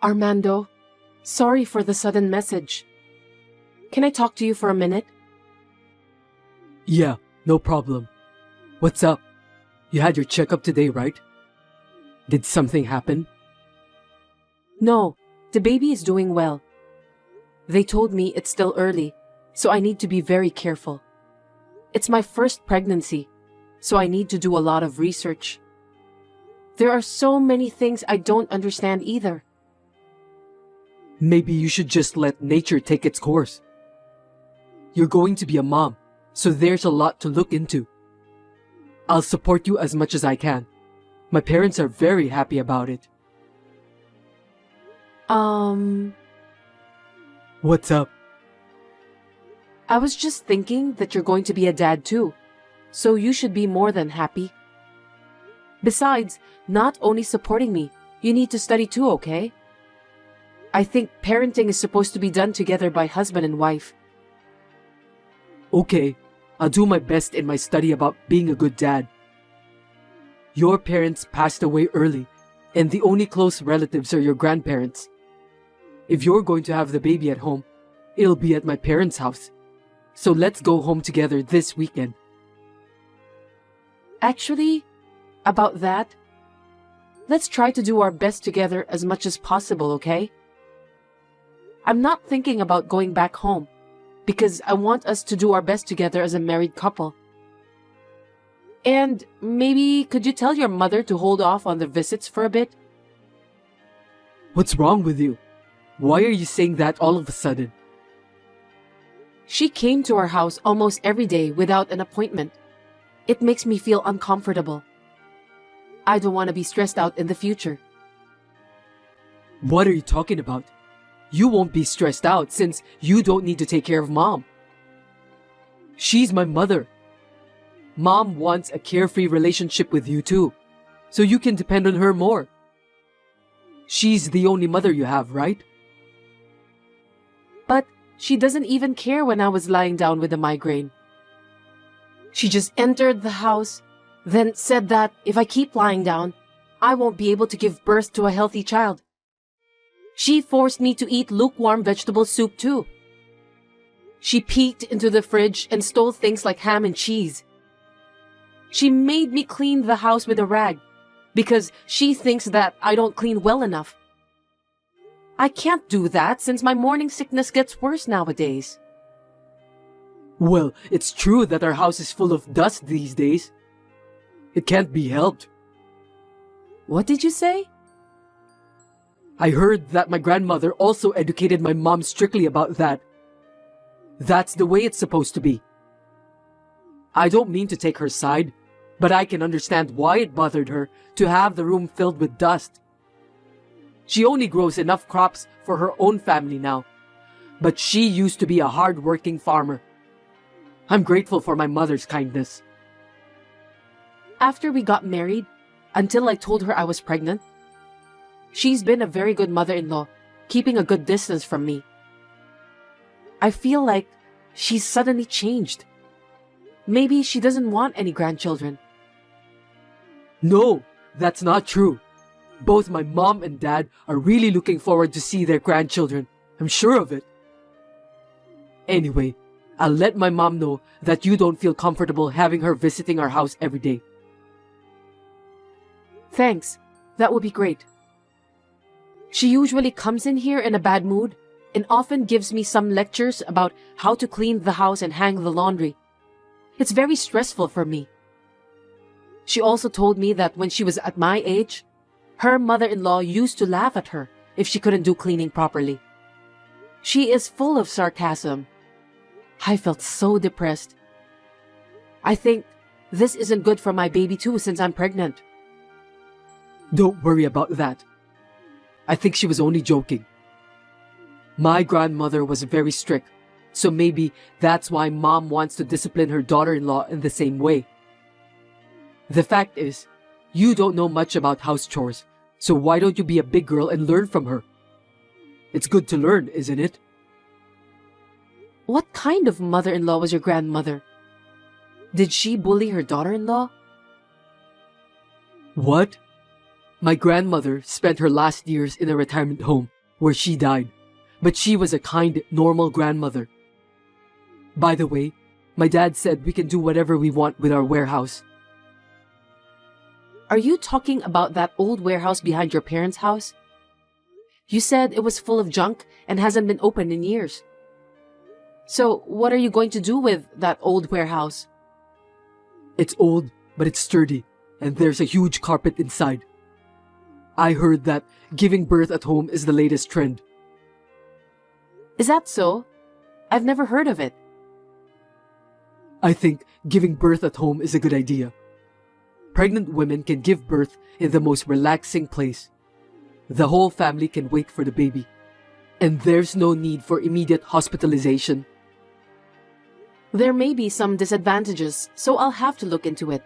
Armando, sorry for the sudden message. Can I talk to you for a minute? Yeah, no problem. What's up? You had your checkup today, right? Did something happen? No, the baby is doing well. They told me it's still early, so I need to be very careful. It's my first pregnancy, so I need to do a lot of research. There are so many things I don't understand either. Maybe you should just let nature take its course. You're going to be a mom, so there's a lot to look into. I'll support you as much as I can. My parents are very happy about it. What's up? I was just thinking that you're going to be a dad too, so you should be more than happy. Besides, not only supporting me, you need to study too, okay? I think parenting is supposed to be done together by husband and wife. Okay, I'll do my best in my study about being a good dad. Your parents passed away early, and the only close relatives are your grandparents. If you're going to have the baby at home, it'll be at my parents' house. So let's go home together this weekend. Actually, about that, let's try to do our best together as much as possible, okay? I'm not thinking about going back home, because I want us to do our best together as a married couple. And maybe could you tell your mother to hold off on the visits for a bit? What's wrong with you? Why are you saying that all of a sudden? She came to our house almost every day without an appointment. It makes me feel uncomfortable. I don't want to be stressed out in the future. What are you talking about? You won't be stressed out since you don't need to take care of Mom. She's my mother. Mom wants a carefree relationship with you too, so you can depend on her more. She's the only mother you have, right? But she doesn't even care when I was lying down with a migraine. She just entered the house, then said that if I keep lying down, I won't be able to give birth to a healthy child. She forced me to eat lukewarm vegetable soup too. She peeked into the fridge and stole things like ham and cheese. She made me clean the house with a rag because she thinks that I don't clean well enough. I can't do that since my morning sickness gets worse nowadays. Well, it's true that our house is full of dust these days. It can't be helped. What did you say? I heard that my grandmother also educated my mom strictly about that. That's the way it's supposed to be. I don't mean to take her side, but I can understand why it bothered her to have the room filled with dust. She only grows enough crops for her own family now, but she used to be a hard-working farmer. I'm grateful for my mother's kindness. After we got married, until I told her I was pregnant, she's been a very good mother-in-law, keeping a good distance from me. I feel like she's suddenly changed. Maybe she doesn't want any grandchildren. No, that's not true. Both my mom and dad are really looking forward to see their grandchildren. I'm sure of it. Anyway, I'll let my mom know that you don't feel comfortable having her visiting our house every day. Thanks. That would be great. She usually comes in here in a bad mood and often gives me some lectures about how to clean the house and hang the laundry. It's very stressful for me. She also told me that when she was at my age, her mother-in-law used to laugh at her if she couldn't do cleaning properly. She is full of sarcasm. I felt so depressed. I think this isn't good for my baby too since I'm pregnant. Don't worry about that. I think she was only joking. My grandmother was very strict, so maybe that's why Mom wants to discipline her daughter-in-law in the same way. The fact is, you don't know much about house chores, so why don't you be a big girl and learn from her? It's good to learn, isn't it? What kind of mother-in-law was your grandmother? Did she bully her daughter-in-law? What? My grandmother spent her last years in a retirement home where she died, but she was a kind, normal grandmother. By the way, my dad said we can do whatever we want with our warehouse. Are you talking about that old warehouse behind your parents' house? You said it was full of junk and hasn't been opened in years. So, what are you going to do with that old warehouse? It's old, but it's sturdy, and there's a huge carpet inside. I heard that giving birth at home is the latest trend. Is that so? I've never heard of it. I think giving birth at home is a good idea. Pregnant women can give birth in the most relaxing place. The whole family can wait for the baby, and there's no need for immediate hospitalization. There may be some disadvantages, so I'll have to look into it.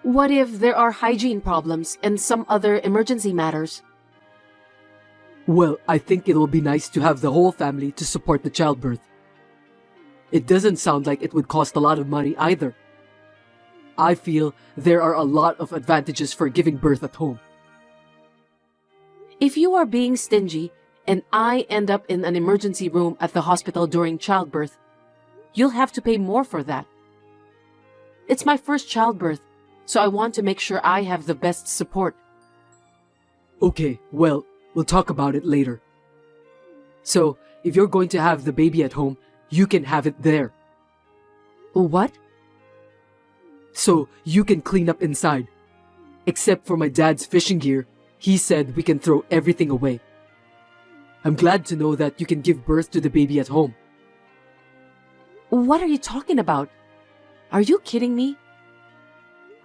What if there are hygiene problems and some other emergency matters? Well, I think it'll be nice to have the whole family to support the childbirth. It doesn't sound like it would cost a lot of money either. I feel there are a lot of advantages for giving birth at home. If you are being stingy and I end up in an emergency room at the hospital during childbirth, you'll have to pay more for that. It's my first childbirth, so I want to make sure I have the best support. Okay, well, we'll talk about it later. So, if you're going to have the baby at home, you can have it there. What? So, you can clean up inside. Except for my dad's fishing gear, he said we can throw everything away. I'm glad to know that you can give birth to the baby at home. What are you talking about? Are you kidding me?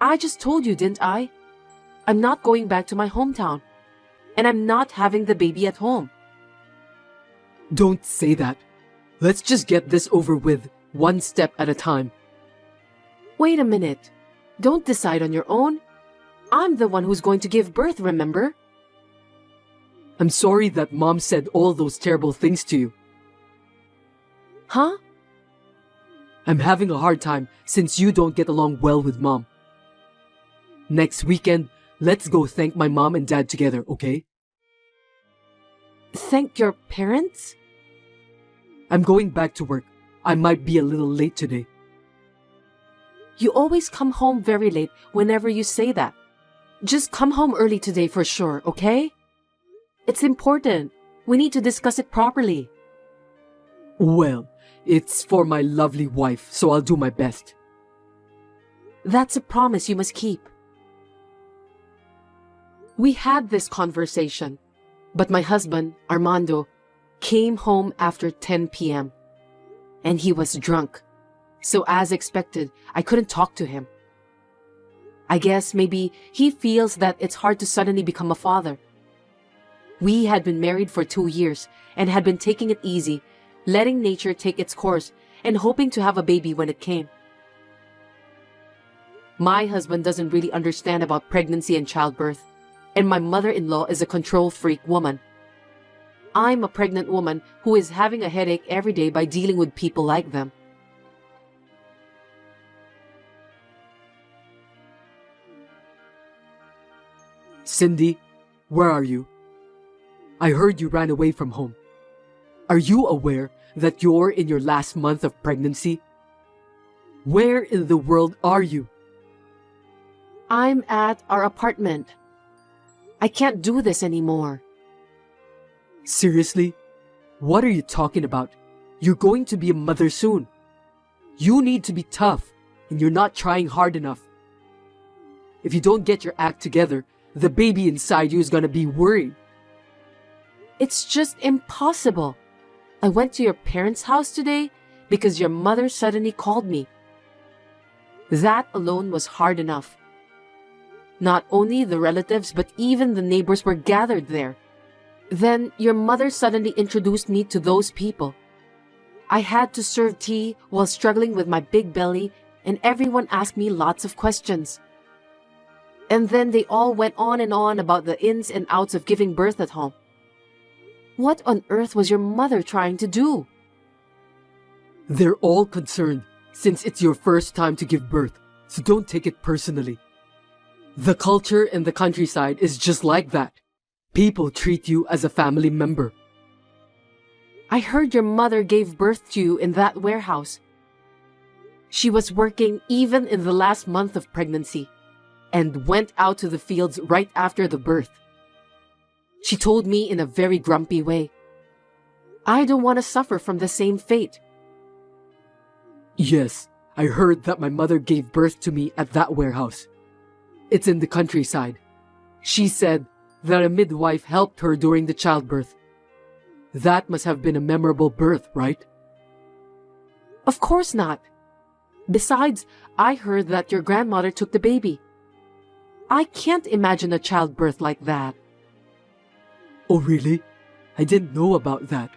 I just told you, didn't I? I'm not going back to my hometown. And I'm not having the baby at home. Don't say that. Let's just get this over with, one step at a time. Wait a minute. Don't decide on your own. I'm the one who's going to give birth, remember? I'm sorry that Mom said all those terrible things to you. Huh? I'm having a hard time since you don't get along well with Mom. Next weekend, let's go thank my mom and dad together, okay? Thank your parents? I'm going back to work. I might be a little late today. You always come home very late whenever you say that. Just come home early today for sure, okay? It's important. We need to discuss it properly. Well, it's for my lovely wife, so I'll do my best. That's a promise you must keep. We had this conversation, but my husband, Armando, came home after 10 p.m. and he was drunk. So as expected, I couldn't talk to him. I guess maybe he feels that it's hard to suddenly become a father. We had been married for 2 years and had been taking it easy, letting nature take its course and hoping to have a baby when it came. My husband doesn't really understand about pregnancy and childbirth, and my mother-in-law is a control freak woman. I'm a pregnant woman who is having a headache every day by dealing with people like them. Cindy, where are you? I heard you ran away from home. Are you aware that you're in your last month of pregnancy? Where in the world are you? I'm at our apartment. I can't do this anymore. Seriously? What are you talking about? You're going to be a mother soon. You need to be tough, and you're not trying hard enough. If you don't get your act together, the baby inside you is gonna be worried. It's just impossible. I went to your parents' house today because your mother suddenly called me. That alone was hard enough. Not only the relatives, but even the neighbors were gathered there. Then your mother suddenly introduced me to those people. I had to serve tea while struggling with my big belly, and everyone asked me lots of questions. And then they all went on and on about the ins and outs of giving birth at home. What on earth was your mother trying to do? They're all concerned since it's your first time to give birth, so don't take it personally. The culture in the countryside is just like that. People treat you as a family member. I heard your mother gave birth to you in that warehouse. She was working even in the last month of pregnancy and went out to the fields right after the birth. She told me in a very grumpy way, I don't want to suffer from the same fate. Yes, I heard that my mother gave birth to me at that warehouse. It's in the countryside. She said that a midwife helped her during the childbirth. That must have been a memorable birth, right? Of course not. Besides, I heard that your grandmother took the baby. I can't imagine a childbirth like that. Oh, really? I didn't know about that.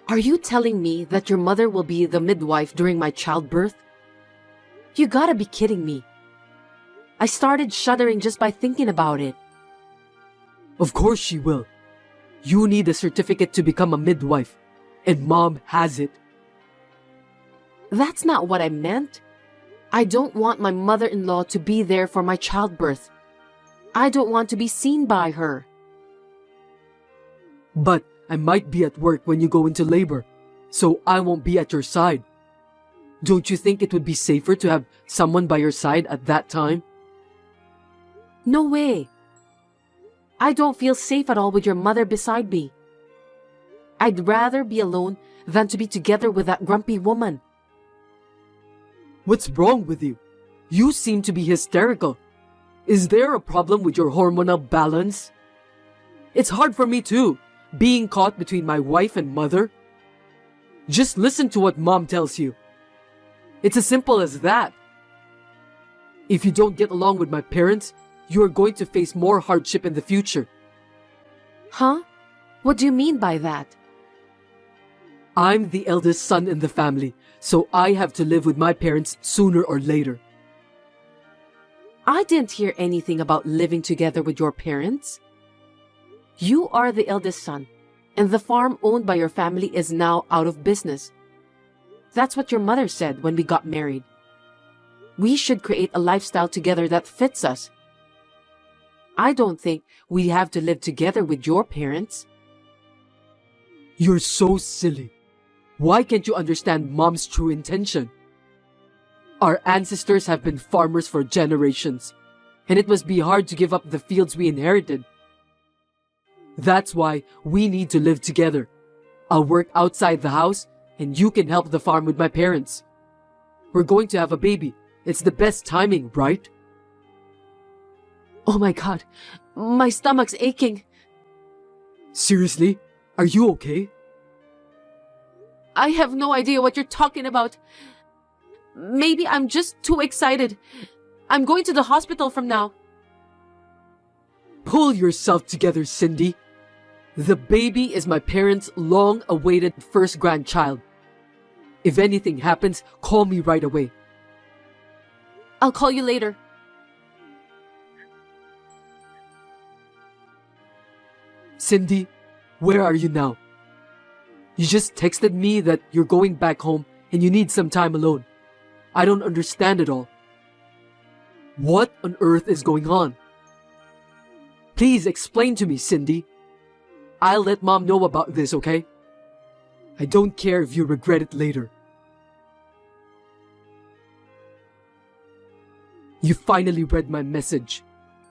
Are you telling me that your mother will be the midwife during my childbirth? You gotta be kidding me. I started shuddering just by thinking about it. Of course she will. You need a certificate to become a midwife, and Mom has it. That's not what I meant. I don't want my mother-in-law to be there for my childbirth. I don't want to be seen by her. But I might be at work when you go into labor, so I won't be at your side. Don't you think it would be safer to have someone by your side at that time? No way. I don't feel safe at all with your mother beside me. I'd rather be alone than to be together with that grumpy woman. What's wrong with you? You seem to be hysterical. Is there a problem with your hormonal balance? It's hard for me too, being caught between my wife and mother. Just listen to what Mom tells you. It's as simple as that. If you don't get along with my parents, you are going to face more hardship in the future. Huh? What do you mean by that? I'm the eldest son in the family, so I have to live with my parents sooner or later. I didn't hear anything about living together with your parents. You are the eldest son, and the farm owned by your family is now out of business. That's what your mother said when we got married. We should create a lifestyle together that fits us. I don't think we have to live together with your parents. You're so silly. Why can't you understand Mom's true intention? Our ancestors have been farmers for generations, and it must be hard to give up the fields we inherited. That's why we need to live together. I'll work outside the house, and you can help the farm with my parents. We're going to have a baby. It's the best timing, right? Oh my God, my stomach's aching. Seriously? Are you okay? I have no idea what you're talking about. Maybe I'm just too excited. I'm going to the hospital from now. Pull yourself together, Cindy. The baby is my parents' long-awaited first grandchild. If anything happens, call me right away. I'll call you later. Cindy, where are you now? You just texted me that you're going back home and you need some time alone. I don't understand it all. What on earth is going on? Please explain to me, Cindy. I'll let Mom know about this, okay? I don't care if you regret it later. You finally read my message.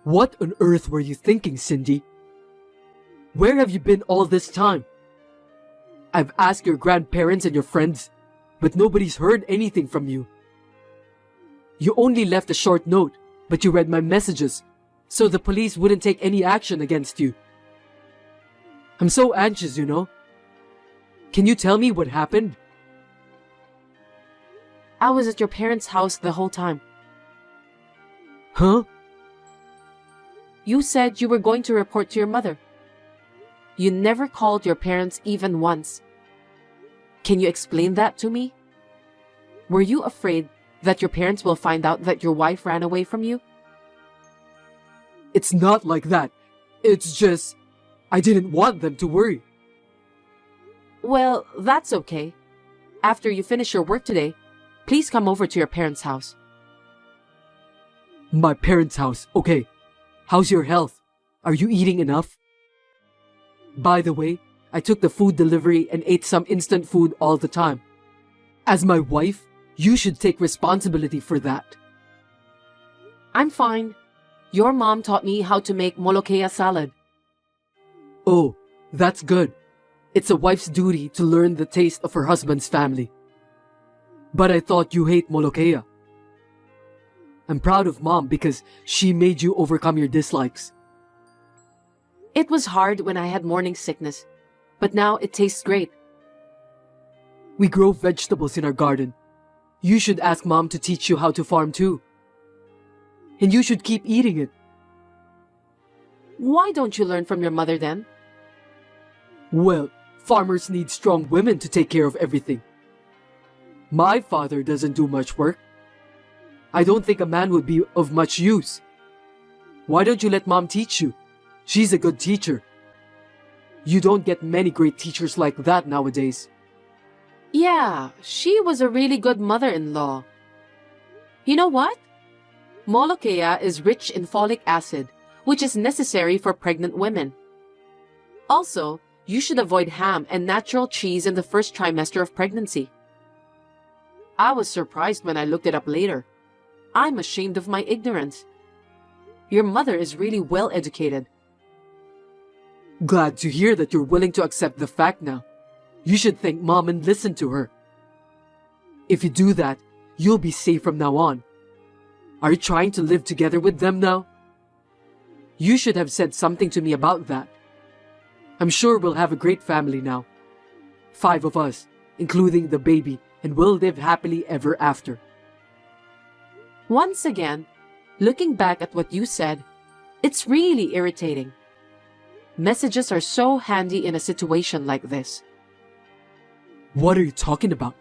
What on earth were you thinking, Cindy? Where have you been all this time? I've asked your grandparents and your friends, but nobody's heard anything from you. You only left a short note, but you read my messages, so the police wouldn't take any action against you. I'm so anxious, you know. Can you tell me what happened? I was at your parents' house the whole time. Huh? You said you were going to report to your mother. You never called your parents even once. Can you explain that to me? Were you afraid that your parents will find out that your wife ran away from you? It's not like that. It's just, I didn't want them to worry. Well, that's okay. After you finish your work today, please come over to your parents' house. My parents' house. Okay. How's your health? Are you eating enough? By the way, I took the food delivery and ate some instant food all the time. As my wife, you should take responsibility for that. I'm fine. Your mom taught me how to make molokea salad. Oh, that's good. It's a wife's duty to learn the taste of her husband's family. But I thought you hate molokea. I'm proud of Mom because she made you overcome your dislikes. It was hard when I had morning sickness, but now it tastes great. We grow vegetables in our garden. You should ask Mom to teach you how to farm too. And you should keep eating it. Why don't you learn from your mother then? Well, farmers need strong women to take care of everything. My father doesn't do much work. I don't think a man would be of much use. Why don't you let Mom teach you? She's a good teacher. You don't get many great teachers like that nowadays. Yeah, she was a really good mother-in-law. You know what? Molokea is rich in folic acid, which is necessary for pregnant women. Also, you should avoid ham and natural cheese in the first trimester of pregnancy. I was surprised when I looked it up later. I'm ashamed of my ignorance. Your mother is really well educated. Glad to hear that you're willing to accept the fact now. You should thank Mom and listen to her. If you do that, you'll be safe from now on. Are you trying to live together with them now? You should have said something to me about that. I'm sure we'll have a great family now. 5 of us, including the baby, and we'll live happily ever after. Once again, looking back at what you said, it's really irritating. Messages are so handy in a situation like this. What are you talking about?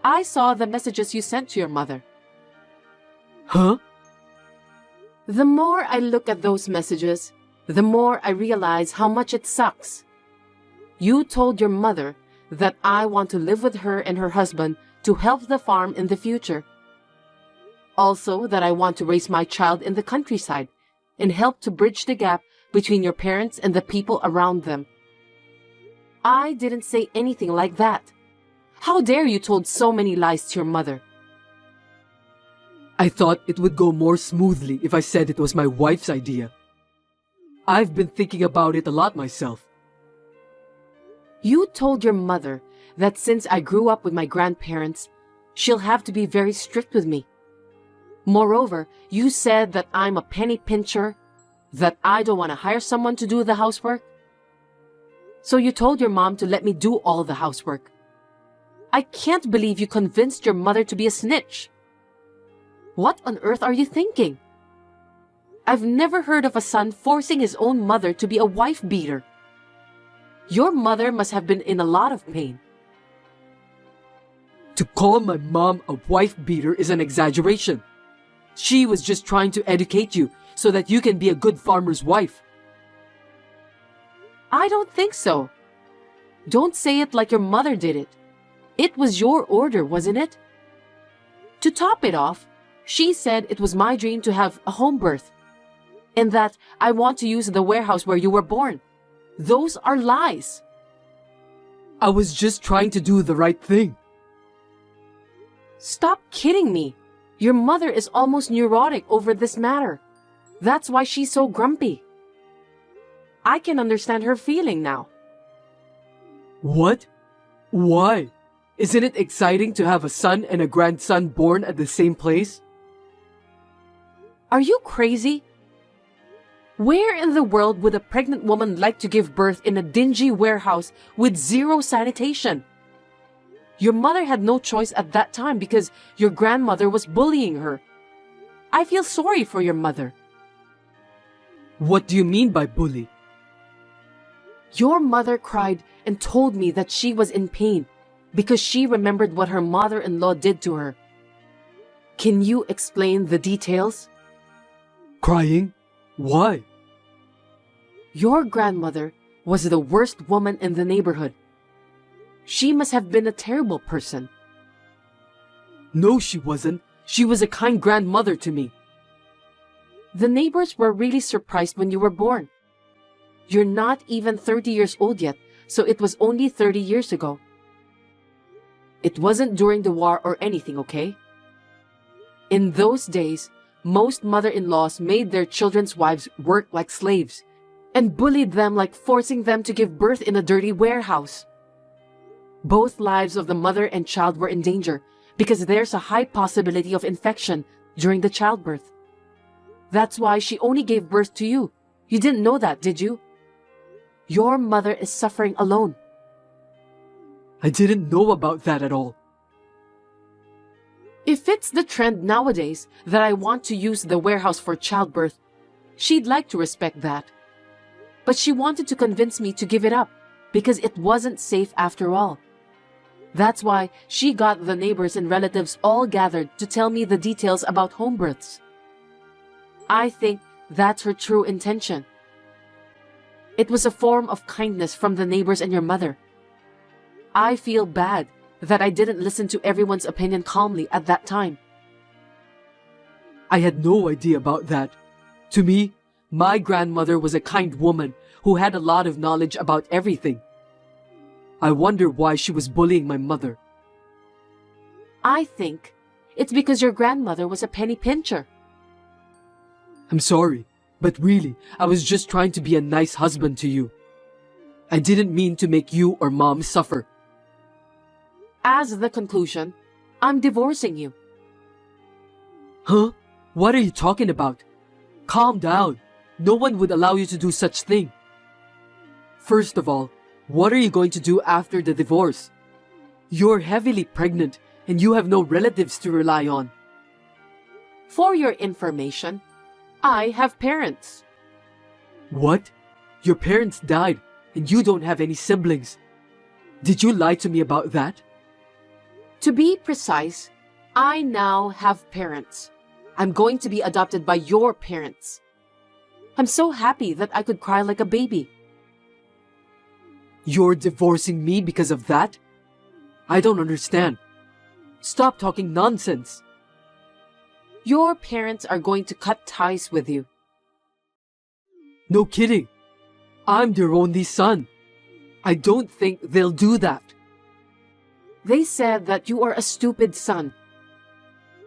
I saw the messages you sent to your mother. Huh? The more I look at those messages, the more I realize how much it sucks. You told your mother that I want to live with her and her husband to help the farm in the future. Also, that I want to raise my child in the countryside and help to bridge the gap between your parents and the people around them. I didn't say anything like that. How dare you told so many lies to your mother? I thought it would go more smoothly if I said it was my wife's idea. I've been thinking about it a lot myself. You told your mother that since I grew up with my grandparents, she'll have to be very strict with me. Moreover, you said that I'm a penny pincher, that I don't want to hire someone to do the housework. So you told your mom to let me do all the housework. I can't believe you convinced your mother to be a snitch. What on earth are you thinking? I've never heard of a son forcing his own mother to be a wife beater. Your mother must have been in a lot of pain. To call my mom a wife beater is an exaggeration. She was just trying to educate you so that you can be a good farmer's wife. I don't think so. Don't say it like your mother did it. It was your order, wasn't it? To top it off, she said it was my dream to have a home birth, and that I want to use the warehouse where you were born. Those are lies. I was just trying to do the right thing. Stop kidding me. Your mother is almost neurotic over this matter. That's why she's so grumpy. I can understand her feeling now. What? Why? Isn't it exciting to have a son and a grandson born at the same place? Are you crazy? Where in the world would a pregnant woman like to give birth in a dingy warehouse with zero sanitation? Your mother had no choice at that time because your grandmother was bullying her. I feel sorry for your mother. What do you mean by bully? Your mother cried and told me that she was in pain because she remembered what her mother-in-law did to her. Can you explain the details? Crying? Why? Your grandmother was the worst woman in the neighborhood. She must have been a terrible person. No, she wasn't. She was a kind grandmother to me. The neighbors were really surprised when you were born. You're not even 30 years old yet, so it was only 30 years ago. It wasn't during the war or anything, okay? In those days, most mother-in-laws made their children's wives work like slaves and bullied them like forcing them to give birth in a dirty warehouse. Both lives of the mother and child were in danger because there's a high possibility of infection during the childbirth. That's why she only gave birth to you. You didn't know that, did you? Your mother is suffering alone. I didn't know about that at all. If it's the trend nowadays that I want to use the warehouse for childbirth, she'd like to respect that. But she wanted to convince me to give it up because it wasn't safe after all. That's why she got the neighbors and relatives all gathered to tell me the details about home births. I think that's her true intention. It was a form of kindness from the neighbors and your mother. I feel bad that I didn't listen to everyone's opinion calmly at that time. I had no idea about that. To me, my grandmother was a kind woman who had a lot of knowledge about everything. I wonder why she was bullying my mother. I think it's because your grandmother was a penny pincher. I'm sorry, but really, I was just trying to be a nice husband to you. I didn't mean to make you or Mom suffer. As the conclusion, I'm divorcing you. Huh? What are you talking about? Calm down. No one would allow you to do such thing. First of all, what are you going to do after the divorce? You're heavily pregnant and you have no relatives to rely on. For your information, I have parents. What? Your parents died and you don't have any siblings. Did you lie to me about that? To be precise, I now have parents. I'm going to be adopted by your parents. I'm so happy that I could cry like a baby. You're divorcing me because of that? I don't understand. Stop talking nonsense. Your parents are going to cut ties with you. No kidding. I'm their only son. I don't think they'll do that. They said that you are a stupid son.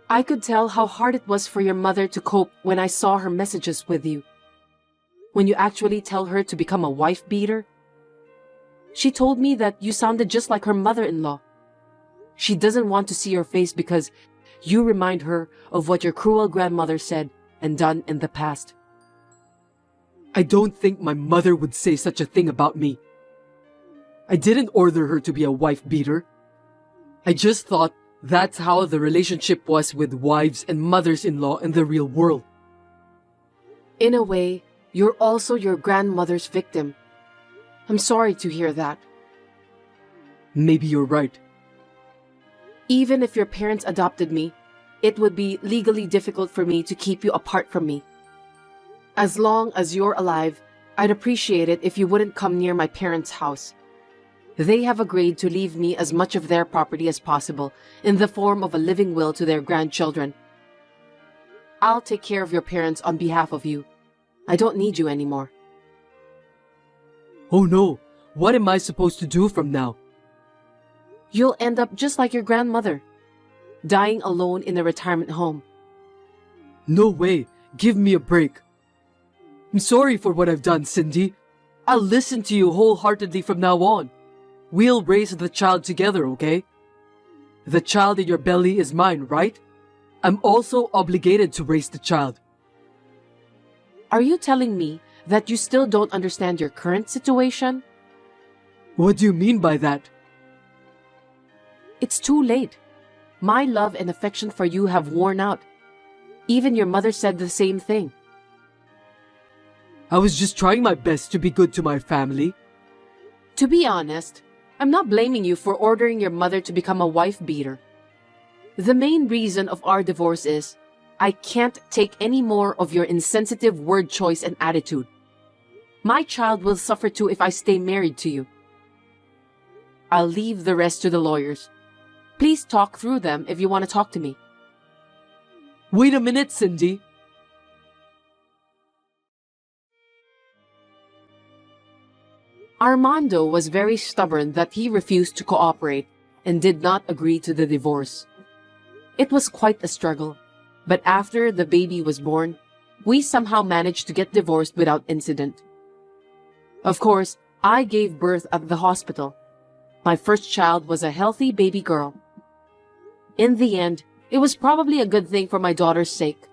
I could tell how hard it was for your mother to cope when I saw her messages with you. When you actually tell her to become a wife beater, she told me that you sounded just like her mother-in-law. She doesn't want to see your face because you remind her of what your cruel grandmother said and done in the past. I don't think my mother would say such a thing about me. I didn't order her to be a wife beater. I just thought that's how the relationship was with wives and mothers-in-law in the real world. In a way, you're also your grandmother's victim. I'm sorry to hear that. Maybe you're right. Even if your parents adopted me, it would be legally difficult for me to keep you apart from me. As long as you're alive, I'd appreciate it if you wouldn't come near my parents' house. They have agreed to leave me as much of their property as possible in the form of a living will to their grandchildren. I'll take care of your parents on behalf of you. I don't need you anymore. Oh no, what am I supposed to do from now? You'll end up just like your grandmother, dying alone in a retirement home. No way, give me a break. I'm sorry for what I've done, Cindy. I'll listen to you wholeheartedly from now on. We'll raise the child together, okay? The child in your belly is mine, right? I'm also obligated to raise the child. Are you telling me that you still don't understand your current situation? What do you mean by that? It's too late. My love and affection for you have worn out. Even your mother said the same thing. I was just trying my best to be good to my family. To be honest, I'm not blaming you for ordering your mother to become a wife beater. The main reason of our divorce is I can't take any more of your insensitive word choice and attitude. My child will suffer too if I stay married to you. I'll leave the rest to the lawyers. Please talk through them if you want to talk to me. Wait a minute, Cindy. Armando was very stubborn that he refused to cooperate and did not agree to the divorce. It was quite a struggle, but after the baby was born, we somehow managed to get divorced without incident. Of course, I gave birth at the hospital. My first child was a healthy baby girl. In the end, it was probably a good thing for my daughter's sake.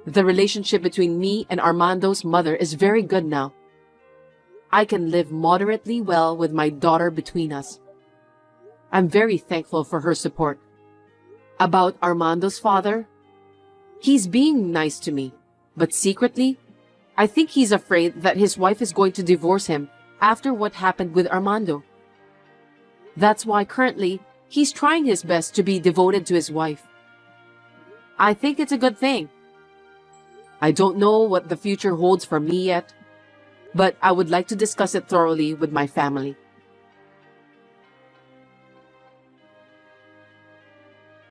The relationship between me and Armando's mother is very good now. I can live moderately well with my daughter between us. I'm very thankful for her support. About Armando's father, he's being nice to me, but secretly, I think he's afraid that his wife is going to divorce him after what happened with Armando. That's why currently, he's trying his best to be devoted to his wife. I think it's a good thing. I don't know what the future holds for me yet, but I would like to discuss it thoroughly with my family.